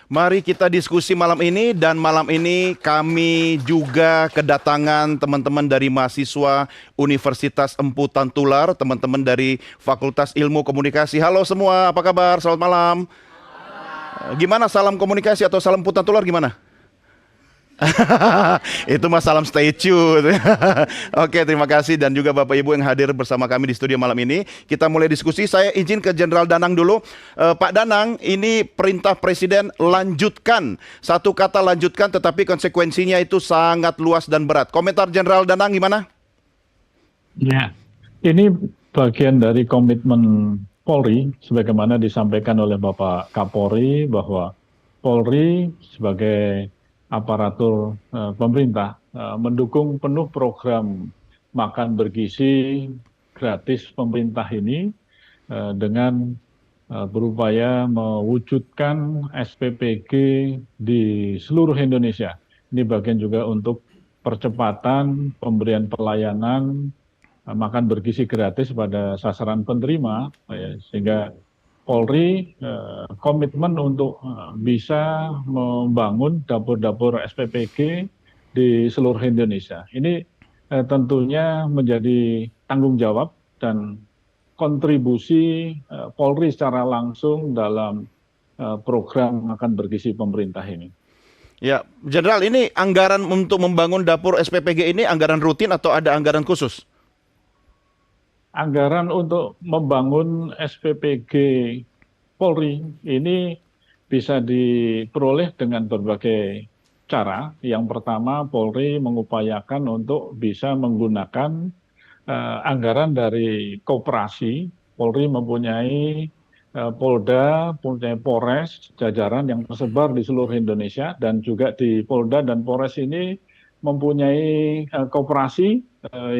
Mari kita diskusi malam ini, dan malam ini kami juga kedatangan teman-teman dari mahasiswa Universitas Empu Tantular, teman-teman dari Fakultas Ilmu Komunikasi. Halo semua, apa kabar? Selamat malam. Gimana salam komunikasi atau salam Empu Tantular gimana? Itu mah salam stay tune. Oke, terima kasih dan juga Bapak Ibu yang hadir bersama kami di studio malam ini. Kita mulai diskusi. Saya izin ke Jenderal Danang dulu. Pak Danang, ini perintah Presiden lanjutkan. Satu kata lanjutkan, tetapi konsekuensinya itu sangat luas dan berat. Komentar Jenderal Danang gimana? Ya, ini bagian dari komitmen Polri, sebagaimana disampaikan oleh Bapak Kapolri bahwa Polri sebagai aparatur pemerintah mendukung penuh program makan bergizi gratis pemerintah ini dengan berupaya mewujudkan SPPG di seluruh Indonesia. Ini bagian juga untuk percepatan pemberian pelayanan makan bergizi gratis pada sasaran penerima, sehingga Polri komitmen untuk bisa membangun dapur-dapur SPPG di seluruh Indonesia. Ini tentunya menjadi tanggung jawab dan kontribusi Polri secara langsung dalam program makan bergizi pemerintah ini. Ya, Jenderal, ini anggaran untuk membangun dapur SPPG ini anggaran rutin atau ada anggaran khusus? Anggaran untuk membangun SPPG Polri ini bisa diperoleh dengan berbagai cara. Yang pertama, Polri mengupayakan untuk bisa menggunakan anggaran dari koperasi. Polri mempunyai Polda, mempunyai Polres, jajaran yang tersebar di seluruh Indonesia, dan juga di Polda dan Polres ini mempunyai koperasi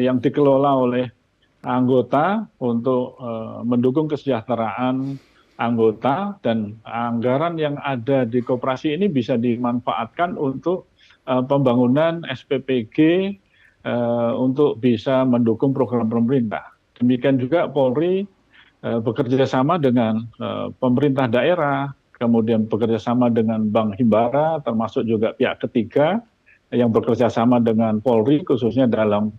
yang dikelola oleh anggota untuk mendukung kesejahteraan anggota, dan anggaran yang ada di koperasi ini bisa dimanfaatkan untuk pembangunan SPPG untuk bisa mendukung program pemerintah. Demikian juga Polri bekerja sama dengan pemerintah daerah, kemudian bekerja sama dengan Bank Himbara, termasuk juga pihak ketiga yang bekerja sama dengan Polri khususnya dalam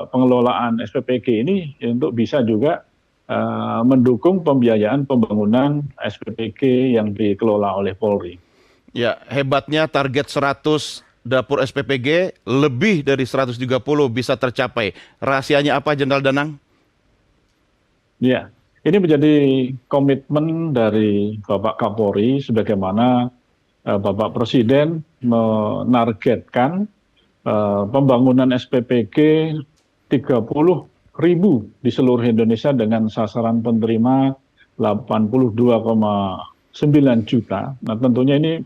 pengelolaan SPPG ini untuk bisa juga mendukung pembiayaan pembangunan SPPG yang dikelola oleh Polri. Ya, hebatnya target 100 dapur SPPG, lebih dari 130 bisa tercapai. Rahasianya apa, Jenderal Danang? Ya, ini menjadi komitmen dari Bapak Kapolri sebagaimana Bapak Presiden menargetkan pembangunan SPPG 30.000 di seluruh Indonesia dengan sasaran penerima 82,9 juta. Nah, tentunya ini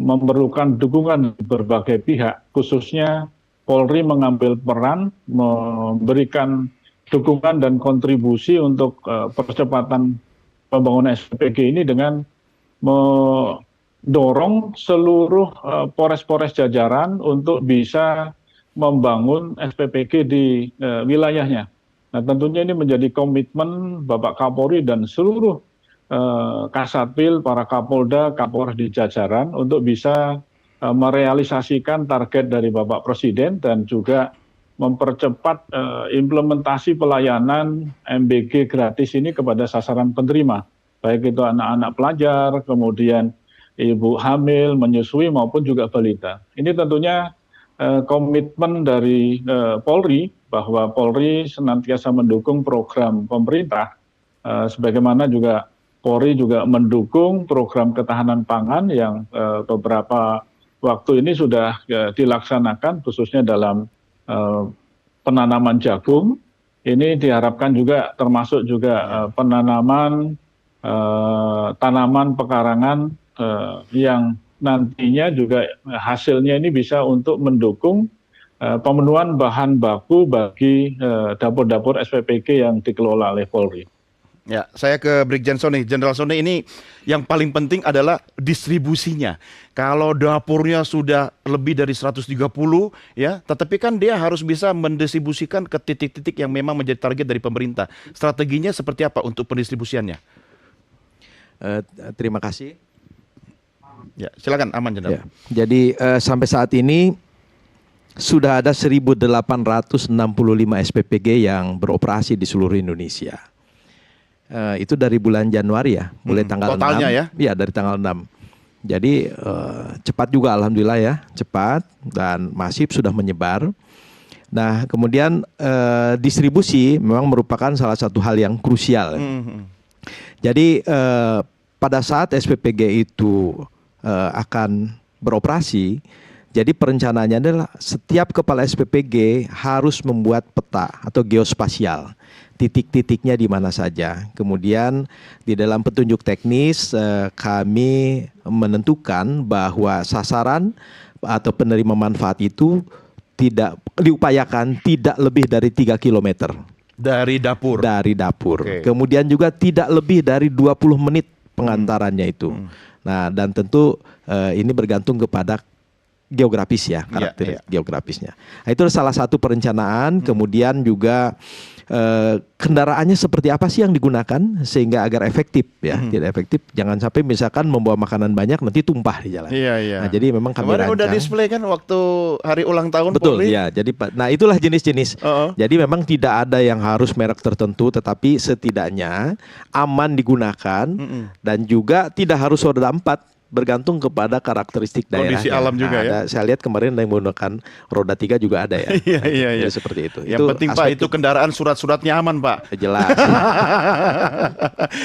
memerlukan dukungan berbagai pihak, khususnya Polri mengambil peran memberikan dukungan dan kontribusi untuk percepatan pembangunan SPPG ini dengan mendorong seluruh polres-polres jajaran untuk bisa membangun SPPG di wilayahnya. Nah, tentunya ini menjadi komitmen Bapak Kapolri dan seluruh Kasatwil, para Kapolda, Kapolres di jajaran untuk bisa merealisasikan target dari Bapak Presiden dan juga mempercepat implementasi pelayanan MBG gratis ini kepada sasaran penerima, baik itu anak-anak pelajar, kemudian ibu hamil, menyusui, maupun juga balita. Ini tentunya komitmen dari Polri, bahwa Polri senantiasa mendukung program pemerintah, sebagaimana juga Polri juga mendukung program ketahanan pangan yang beberapa waktu ini sudah dilaksanakan, khususnya dalam penanaman jagung. Ini diharapkan juga termasuk juga penanaman tanaman pekarangan yang nantinya juga hasilnya ini bisa untuk mendukung pemenuhan bahan baku bagi dapur-dapur SPPG yang dikelola oleh Polri. Ya, saya ke Brigjen Sony. Jenderal Sony, ini yang paling penting adalah distribusinya. Kalau dapurnya sudah lebih dari 130 ya, tetapi kan dia harus bisa mendistribusikan ke titik-titik yang memang menjadi target dari pemerintah. Strateginya seperti apa untuk pendistribusiannya? Terima kasih. Ya, silakan Aman Jenderal. Ya. Jadi sampai saat ini sudah ada 1.865 SPPG yang beroperasi di seluruh Indonesia. Itu dari bulan Januari ya, mulai tanggal totalnya 6. ya? Iya, dari tanggal 6. Jadi cepat juga alhamdulillah ya, cepat dan masif sudah menyebar. Nah, kemudian distribusi memang merupakan salah satu hal yang krusial. Jadi pada saat SPPG itu akan beroperasi, jadi perencanaannya adalah setiap kepala SPPG harus membuat peta atau geospasial, titik-titiknya di mana saja. Kemudian di dalam petunjuk teknis kami menentukan bahwa sasaran atau penerima manfaat itu tidak diupayakan tidak lebih dari 3 km Dari dapur. dari dapur. Oke. Kemudian juga tidak lebih dari 20 menit pengantarannya itu. Nah, dan tentu ini bergantung kepada geografis ya, karakter geografisnya. Nah, itu salah satu perencanaan. Kemudian juga kendaraannya seperti apa sih yang digunakan sehingga agar efektif ya, tidak efektif. Jangan sampai misalkan membawa makanan banyak nanti tumpah di jalan. Iya, iya. Nah, jadi memang kami Kemarin udah rancang. display kan waktu hari ulang tahun Betul Polri. ya. Jadi nah itulah jenis-jenis. Jadi memang tidak ada yang harus merek tertentu, tetapi setidaknya aman digunakan dan juga tidak harus roda 4. Bergantung kepada karakteristik daerahnya. Kondisi alam juga ya. Saya lihat kemarin ada yang menggunakan roda 3 juga ada ya. Iya. Jadi seperti itu. Yang penting Pak itu kendaraan surat-suratnya aman Pak. jelas.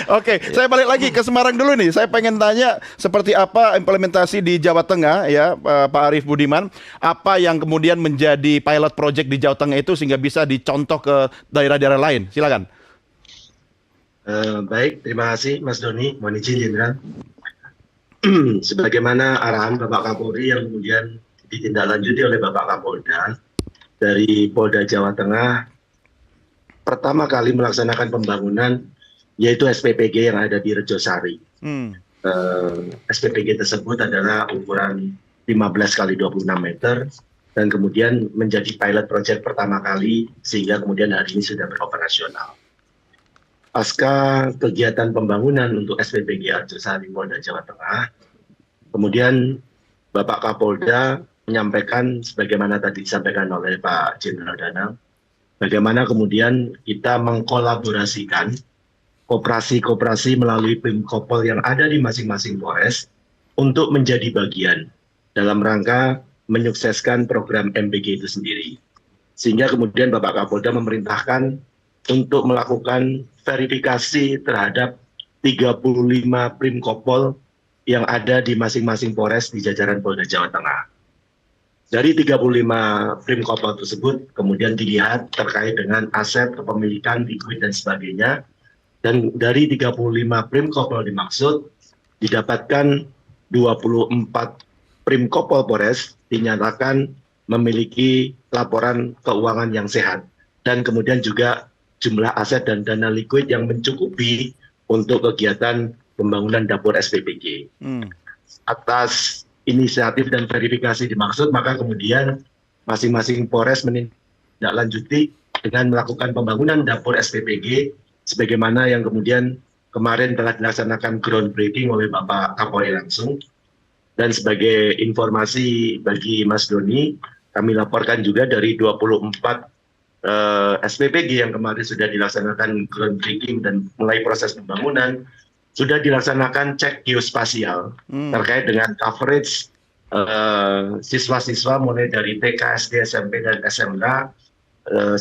Oke, saya balik lagi ke Semarang dulu nih. Saya pengen tanya seperti apa implementasi di Jawa Tengah ya, Pak Arief Budiman. Apa yang kemudian menjadi pilot project di Jawa Tengah itu sehingga bisa dicontoh ke daerah-daerah lain? Silakan. Baik, terima kasih Mas Doni. Mohon izin Jenderal. Sebagaimana arahan Bapak Kapolri yang kemudian ditindaklanjuti oleh Bapak Kapolda dari Polda Jawa Tengah, pertama kali melaksanakan pembangunan yaitu SPPG yang ada di Rejosari. SPPG tersebut adalah ukuran 15 kali 26 meter dan kemudian menjadi pilot project pertama kali sehingga kemudian hari ini sudah beroperasional. Pasca kegiatan pembangunan untuk SPPG Arjosari Polda Jawa Tengah, kemudian Bapak Kapolda menyampaikan sebagaimana tadi disampaikan oleh Pak Jenderal Danang, bagaimana kemudian kita mengkolaborasikan koperasi-koperasi melalui Pemkopol yang ada di masing-masing Polres untuk menjadi bagian dalam rangka menyukseskan program MBG itu sendiri. Sehingga kemudian Bapak Kapolda memerintahkan untuk melakukan verifikasi terhadap 35 Primkopol yang ada di masing-masing Polres di jajaran Polda Jawa Tengah. Dari 35 Primkopol tersebut kemudian dilihat terkait dengan aset, kepemilikan, likuid dan sebagainya. Dan dari 35 Primkopol dimaksud didapatkan 24 Primkopol Polres dinyatakan memiliki laporan keuangan yang sehat. Dan kemudian juga jumlah aset dan dana likuid yang mencukupi untuk kegiatan pembangunan dapur SPPG. Atas inisiatif dan verifikasi dimaksud, maka kemudian masing-masing Polres menindaklanjuti dengan melakukan pembangunan dapur SPPG sebagaimana yang kemudian kemarin telah dilaksanakan groundbreaking oleh Bapak Kapolri langsung. Dan sebagai informasi bagi Mas Doni, kami laporkan juga dari 24 SPPG yang kemarin sudah dilaksanakan groundbreaking dan mulai proses pembangunan, sudah dilaksanakan cek geospasial terkait dengan coverage siswa-siswa mulai dari TK, SD, SMP, dan SMK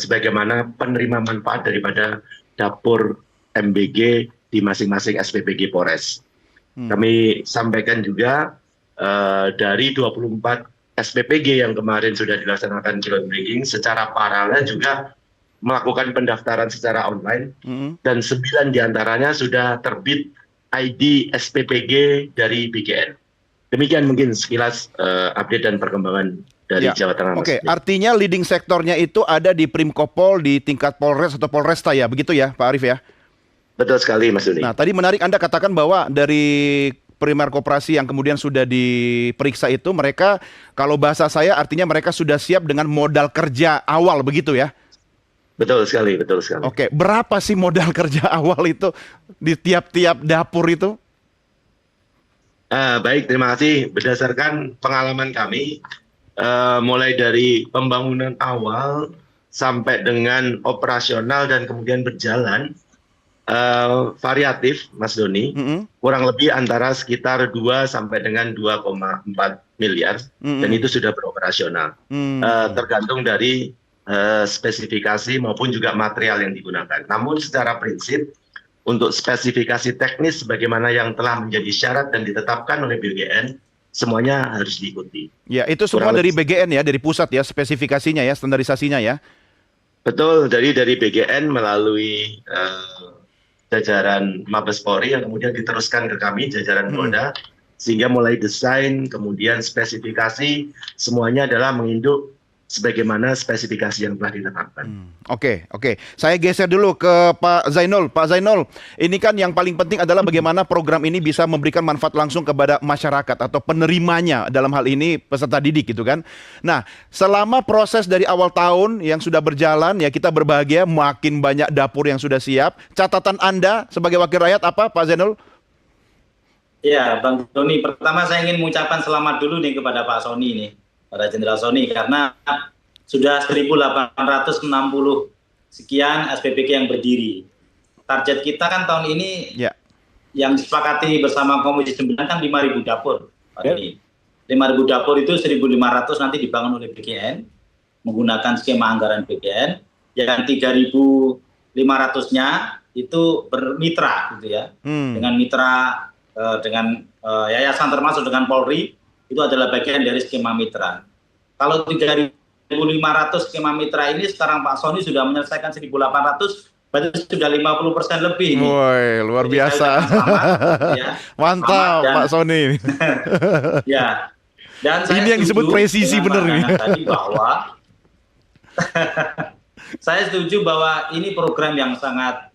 sebagaimana penerima manfaat daripada dapur MBG di masing-masing SPPG Polres. Kami sampaikan juga dari 24 SPPG yang kemarin sudah dilaksanakan groundbreaking secara paralel juga melakukan pendaftaran secara online dan 9 diantaranya sudah terbit ID SPPG dari BKN. Demikian mungkin sekilas update dan perkembangan dari Jawa Tengah. Oke, artinya leading sektornya itu ada di Primkopol di tingkat Polres atau Polresta ya, begitu ya Pak Arief ya? Betul sekali Mas Doni. Nah tadi menarik Anda katakan bahwa dari primer koperasi yang kemudian sudah diperiksa itu mereka, kalau bahasa saya artinya mereka sudah siap dengan modal kerja awal begitu ya? Betul sekali, betul sekali. Oke, berapa sih modal kerja awal itu di tiap-tiap dapur itu? Baik, terima kasih. Berdasarkan pengalaman kami, mulai dari pembangunan awal sampai dengan operasional dan kemudian berjalan, variatif, Mas Doni, Mm-mm. kurang lebih antara sekitar 2 sampai dengan 2,4 miliar, dan Mm-mm. itu sudah beroperasional. Mm. Tergantung dari spesifikasi maupun juga material yang digunakan. Namun secara prinsip, untuk spesifikasi teknis sebagaimana yang telah menjadi syarat dan ditetapkan oleh BGN, semuanya harus diikuti. Ya, itu semua Kurang dari lebih BGN ya, dari pusat ya, spesifikasinya ya, standarisasinya ya. betul, dari BGN melalui jajaran Mabes Polri yang kemudian diteruskan ke kami, jajaran Mm-mm. Polda, sehingga mulai desain, kemudian spesifikasi, semuanya adalah menginduk sebagaimana spesifikasi yang telah ditetapkan. Oke. Saya geser dulu ke Pak Zainul. Pak Zainul, ini kan yang paling penting adalah bagaimana program ini bisa memberikan manfaat langsung kepada masyarakat atau penerimanya, dalam hal ini peserta didik gitu kan. Nah, selama proses dari awal tahun yang sudah berjalan, ya kita berbahagia makin banyak dapur yang sudah siap. Catatan Anda sebagai wakil rakyat apa, Pak Zainul? Ya, Bang Doni, pertama saya ingin mengucapkan selamat dulu nih kepada Pak Sony nih, pada Jenderal Sony, karena sudah 1.860 sekian SPPK yang berdiri. Target kita kan tahun ini Ya. yang disepakati bersama Komisi 9 kan 5.000 dapur, Pak Doni. 5.000 dapur itu 1.500 nanti dibangun oleh BGN menggunakan skema anggaran BGN. Yang 3.500-nya itu bermitra gitu ya, dengan mitra dengan yayasan termasuk dengan Polri, itu adalah bagian dari skema mitra. Kalau 3.500 skema mitra ini sekarang Pak Sony sudah menyelesaikan 1.800, berarti sudah 50% lebih nih. Woi, luar Jadi biasa. saya ucapkan selamat, ya. Mantap, Selamat dan- Pak Sony. Ya. Dan saya Ini yang disebut setuju presisi dengan bener Pak nih. Danang tadi bahwa saya setuju bahwa ini program yang sangat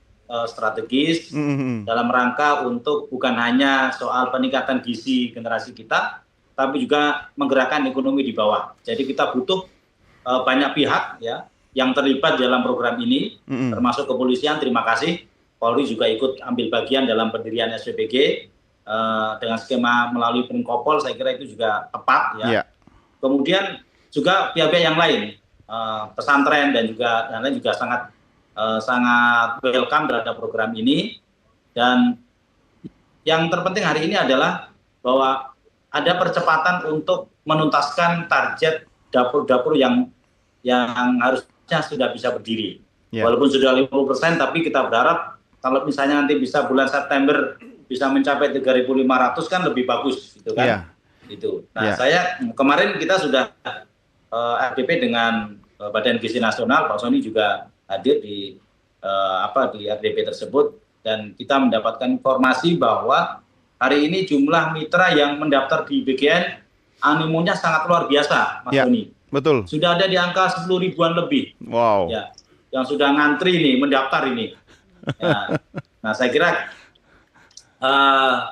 strategis Mm-mm. dalam rangka untuk bukan hanya soal peningkatan gizi generasi kita, tapi juga menggerakkan ekonomi di bawah. Jadi kita butuh banyak pihak ya yang terlibat dalam program ini, termasuk kepolisian. Terima kasih, Polri juga ikut ambil bagian dalam pendirian SPPG dengan skema melalui Penkopol. Saya kira itu juga tepat ya. Ya. Kemudian juga pihak-pihak yang lain, pesantren dan juga yang lain juga sangat welcome terhadap program ini. Dan yang terpenting hari ini adalah bahwa ada percepatan untuk menuntaskan target dapur-dapur yang harusnya sudah bisa berdiri. Ya. Walaupun sudah 50%, tapi kita berharap kalau misalnya nanti bisa bulan September bisa mencapai 3.500 kan lebih bagus gitu kan. Ya. Itu. Nah, Ya. saya kemarin kita sudah RDP dengan Badan Gizi Nasional, Pak Sony juga hadir di RDP tersebut, dan kita mendapatkan informasi bahwa hari ini jumlah mitra yang mendaftar di BGN animonya sangat luar biasa, Mas Ya. Sony. Betul. Sudah ada di angka 10 ribuan lebih. Wow. Ya, yang sudah ngantri nih mendaftar ini. Ya. Nah, saya kira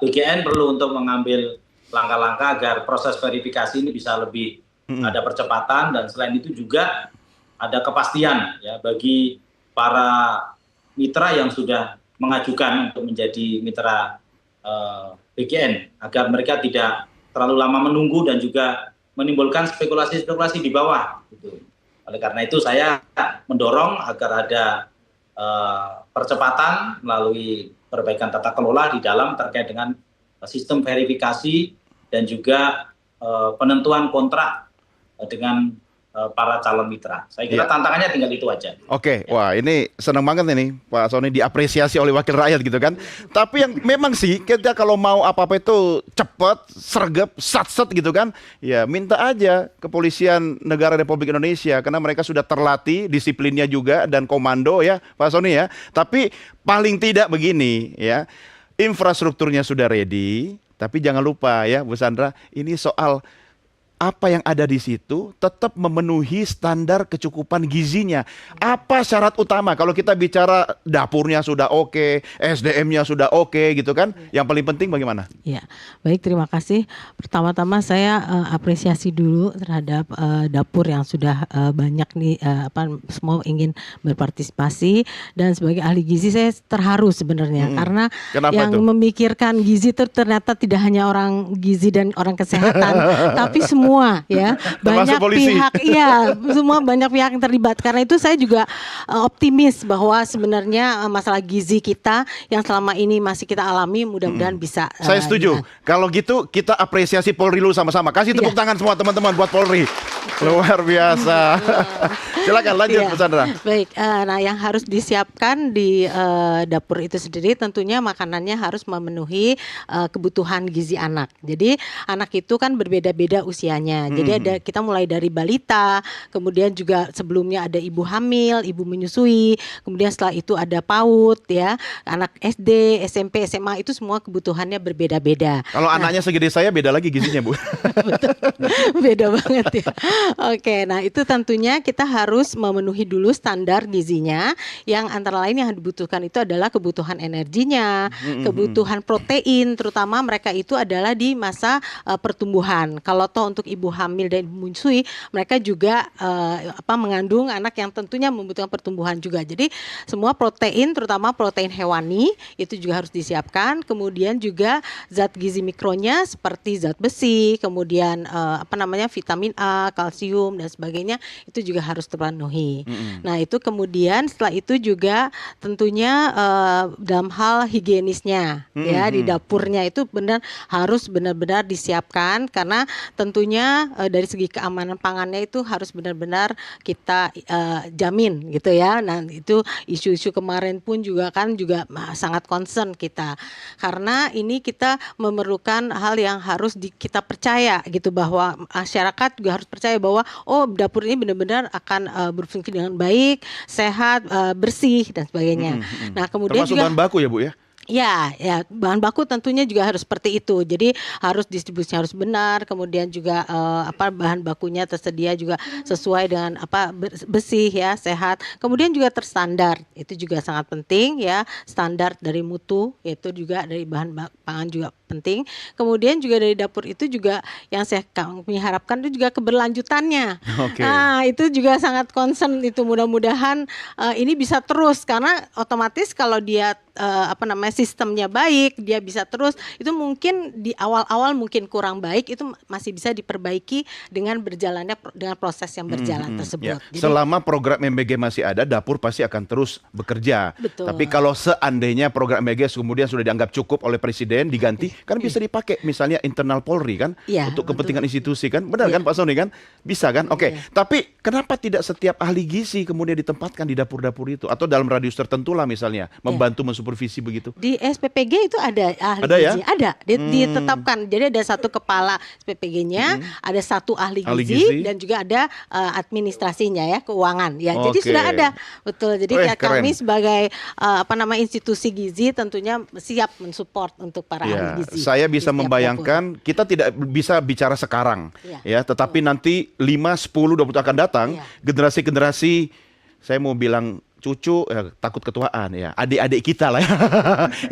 BGN perlu untuk mengambil langkah-langkah agar proses verifikasi ini bisa lebih ada percepatan, dan selain itu juga ada kepastian ya bagi para mitra yang sudah mengajukan untuk menjadi mitra BGN, agar mereka tidak terlalu lama menunggu dan juga menimbulkan spekulasi-spekulasi di bawah. Gitu. Oleh karena itu saya mendorong agar ada percepatan melalui perbaikan tata kelola di dalam terkait dengan sistem verifikasi dan juga penentuan kontrak dengan para calon mitra. Saya kira Ya. tantangannya tinggal itu aja. Oke, wah ini senang banget ini Pak Sony diapresiasi oleh wakil rakyat gitu kan. Tapi yang memang sih kita kalau mau apa-apa itu cepat, sergap, sat-set gitu kan, ya minta aja kepolisian negara Republik Indonesia karena mereka sudah terlatih, disiplinnya juga dan komando ya Pak Sony ya. Tapi paling tidak begini ya, infrastrukturnya sudah ready, tapi jangan lupa ya Bu Sandra, ini soal apa yang ada di situ tetap memenuhi standar kecukupan gizinya. Apa syarat utama kalau kita bicara dapurnya sudah oke, SDM-nya sudah oke gitu kan? Yang paling penting bagaimana? Ya, baik, terima kasih. Pertama-tama saya apresiasi dulu terhadap dapur yang sudah banyak nih semua ingin berpartisipasi, dan sebagai ahli gizi saya terharu sebenarnya karena Kenapa yang tuh? memikirkan gizi itu ternyata tidak hanya orang gizi dan orang kesehatan, tapi semua ya, Termasuk banyak polisi. pihak, iya, semua banyak pihak yang terlibat. Karena itu saya juga optimis bahwa sebenarnya masalah gizi kita yang selama ini masih kita alami mudah-mudahan bisa. Saya setuju. Kalau gitu kita apresiasi Polri dulu sama-sama. Kasih tepuk tangan semua teman-teman buat Polri. Luar biasa. Silakan lanjut, Iya. Bu Sandra. Baik, nah yang harus disiapkan di dapur itu sendiri tentunya makanannya harus memenuhi kebutuhan gizi anak. Jadi anak itu kan berbeda-beda usianya. Jadi ada kita mulai dari balita, kemudian juga sebelumnya ada ibu hamil, ibu menyusui, kemudian setelah itu ada PAUD ya, anak SD, SMP, SMA itu semua kebutuhannya berbeda-beda. Kalau anaknya segede saya beda lagi gizinya, Bu. Beda banget ya. Oke, nah itu tentunya kita harus memenuhi dulu standar gizinya, yang antara lain yang dibutuhkan itu adalah kebutuhan energinya, kebutuhan protein, terutama mereka itu adalah di masa pertumbuhan. Kalau toh untuk ibu hamil dan ibu menyusui, mereka juga mengandung anak yang tentunya membutuhkan pertumbuhan juga. Jadi semua protein, terutama protein hewani itu juga harus disiapkan. Kemudian juga zat gizi mikronya seperti zat besi, kemudian vitamin A, kalsium dan sebagainya itu juga harus terpenuhi. Nah, itu kemudian setelah itu juga tentunya dalam hal higienisnya ya di dapurnya itu harus benar-benar disiapkan, karena tentunya dari segi keamanan pangannya itu harus benar-benar kita jamin gitu ya. Nah, itu isu-isu kemarin pun juga sangat concern kita, karena ini kita memerlukan hal yang harus kita percaya gitu, bahwa masyarakat juga harus percaya bahwa dapur ini benar-benar akan berfungsi dengan baik, sehat, bersih dan sebagainya. Nah, kemudian Termasuk juga bahan baku ya, Bu ya? ya, bahan baku tentunya juga harus seperti itu. Jadi harus distribusinya harus benar, kemudian juga bahan bakunya tersedia juga sesuai dengan bersih ya, sehat. Kemudian juga terstandar. Itu juga sangat penting ya, standar dari mutu, itu juga dari bahan pangan juga penting. Kemudian juga dari dapur itu juga yang kami harapkan itu juga keberlanjutannya. Oke. Nah, itu juga sangat concern itu, mudah-mudahan ini bisa terus, karena otomatis kalau dia sistemnya baik, dia bisa terus. Itu mungkin di awal-awal mungkin kurang baik, itu masih bisa diperbaiki dengan berjalannya dengan proses yang berjalan tersebut. Ya. Jadi, Selama program MBG masih ada, dapur pasti akan terus bekerja. Betul. Tapi kalau seandainya program MBG kemudian sudah dianggap cukup oleh Presiden, diganti, kan bisa dipakai misalnya internal Polri kan, Iya, untuk kepentingan betul. institusi kan, benar Iya. kan Pak Sony kan? Bisa kan? Oke. Iya. Tapi kenapa tidak setiap ahli gizi kemudian ditempatkan di dapur-dapur itu, atau dalam radius tertentu lah misalnya, membantu mensupervisi begitu? di SPPG itu ada ahli Ada ya? gizi, ada ditetapkan. Jadi ada satu kepala SPPG-nya, ada satu ahli Ahli gizi, gizi. dan juga ada administrasinya ya, keuangan ya. Jadi Oke. sudah ada, betul. Jadi Weh, kami keren. sebagai institusi gizi tentunya siap mensupport untuk para Ya, ahli gizi. saya di bisa setiap membayangkan kita tidak bisa bicara sekarang Ya, ya, tetapi nanti 5, 10, 20 akan datang, Ya. generasi-generasi, saya mau bilang cucu takut ketuaan ya, adik-adik kita lah ya.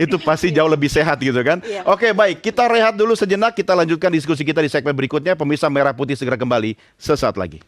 Itu pasti jauh lebih sehat gitu kan. Iya. Oke, baik, kita rehat dulu sejenak, kita lanjutkan diskusi kita di segmen berikutnya. Pemirsa Merah Putih segera kembali sesaat lagi.